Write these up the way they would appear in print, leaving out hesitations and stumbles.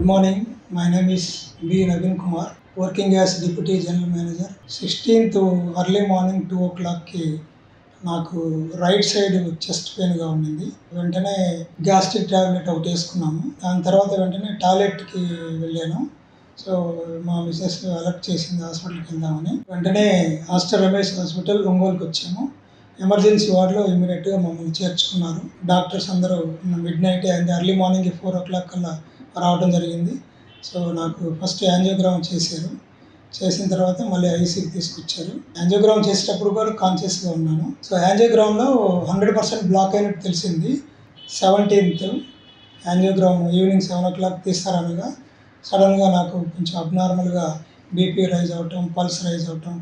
Good morning. My name is B. Naveen Kumar, working as Deputy General Manager. 16th early morning 2 o'clockకి నాకు right side chest పెయిన్గా ఉండింది. వెంటనే gastric tablet ఒకటి వేసుకున్నాము. దాని తర్వాత వెంటనే టాయిలెట్కి వెళ్ళాను. సో మా మిసెస్ అలర్ట్ చేసింది హాస్పిటల్కి వెళ్దామని. వెంటనే ఆస్టర్ రమేష్ హాస్పిటల్ ఒంగోలుకి వచ్చాము. ఎమర్జెన్సీ వార్డులో ఇమీడియట్గా మమ్మల్ని చేర్చుకున్నారు. డాక్టర్స్ అందరూ మిడ్ నైట్ అయింది, ఎర్లీ మార్నింగ్ 4 o'clock కల్లా రావడం జరిగింది. సో నాకు ఫస్ట్ యాంజియోగ్రామ్ చేశారు. చేసిన తర్వాత మళ్ళీ ఐసీకి తీసుకొచ్చారు. యాంజియోగ్రామ్ చేసేటప్పుడు కూడా కాన్షియస్గా ఉన్నాను. సో యాంజియోగ్రామ్లో 100% బ్లాక్ అయినట్టు తెలిసింది. 17th యాంజియోగ్రామ్ ఈవినింగ్ 7 o'clock తీస్తారనగా సడన్గా నాకు కొంచెం అబ్నార్మల్గా బీపీ రైజ్ అవ్వటం, పల్స్ రైజ్ అవ్వటం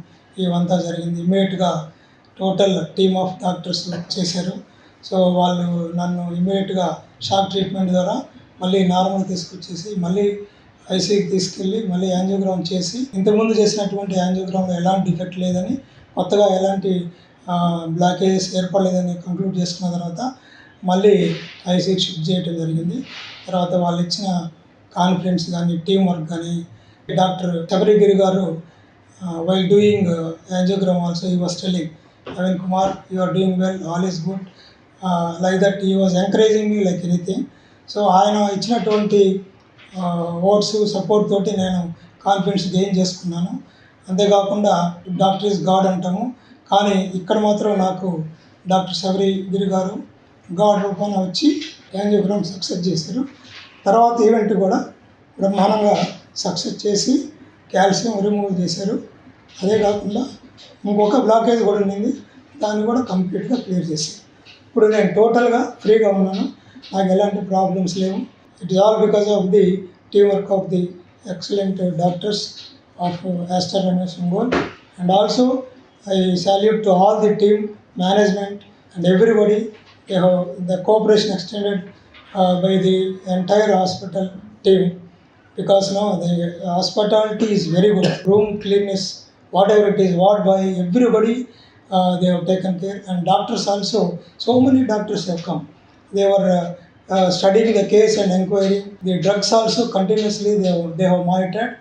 ఇవంతా జరిగింది. ఇమ్మీడియట్గా టోటల్ టీమ్ ఆఫ్ డాక్టర్స్ చేశారు. సో వాళ్ళు నన్ను ఇమ్మీడియట్గా షాక్ ట్రీట్మెంట్ ద్వారా మళ్ళీ నార్మల్ తీసుకొచ్చేసి మళ్ళీ ఐసీకి తీసుకెళ్ళి మళ్ళీ యాంజియోగ్రామ్ చేసి, ఇంతకుముందు చేసినటువంటి యాంజియోగ్రామ్లో ఎలాంటి డిఫెక్ట్ లేదని, కొత్తగా ఎలాంటి బ్లాకేజెస్ ఏర్పడలేదని కంక్లూడ్ చేసుకున్న తర్వాత మళ్ళీ ఐసీకి షిఫ్ట్ చేయడం జరిగింది. తర్వాత వాళ్ళు ఇచ్చిన కాన్ఫిడెన్స్ కానీ, టీం వర్క్ కానీ, డాక్టర్ శబరిగిరి గారు while doing angiogram also he was telling, Naveen Kumar, you are doing well, all is good, like that he was encouraging me like anything. So ఆయన ఇచ్చినటువంటి వర్డ్స్ సపోర్ట్ తోటి నేను కాన్ఫిడెన్స్ గెయిన్ చేసుకున్నాను. అంతేకాకుండా doctor is God అంటాము, కానీ ఇక్కడ మాత్రం నాకు డాక్టర్ శబరిగిరి గారు గాడ్ రూపాన వచ్చి యాంజియోగ్రామ్ సక్సెస్ చేశారు. తర్వాత ఈవెంట్ కూడా బ్రహ్మాండంగా సక్సెస్ చేసి కాల్షియం రిమూవ్ చేశారు. అదే కాకుండా ఇంకొక బ్లాకేజ్ కూడా ఉండింది, దాన్ని కూడా కంప్లీట్గా క్లియర్ చేశారు. ఇప్పుడు నేను టోటల్గా ఫ్రీగా ఉన్నాను, నాకు ఎలాంటి ప్రాబ్లమ్స్ లేవు. It is all because of the team work of the excellent doctors of Aster Ramesh Ongole. And also I salute to all the team management and everybody. The cooperation extended by the entire hospital team, because now the hospitality is very good. Room cleanness, whatever it is, ward boy, everybody they have taken care. And doctors also, so many doctors have come. They were studying the case and inquiring. The drugs also continuously they have monitored.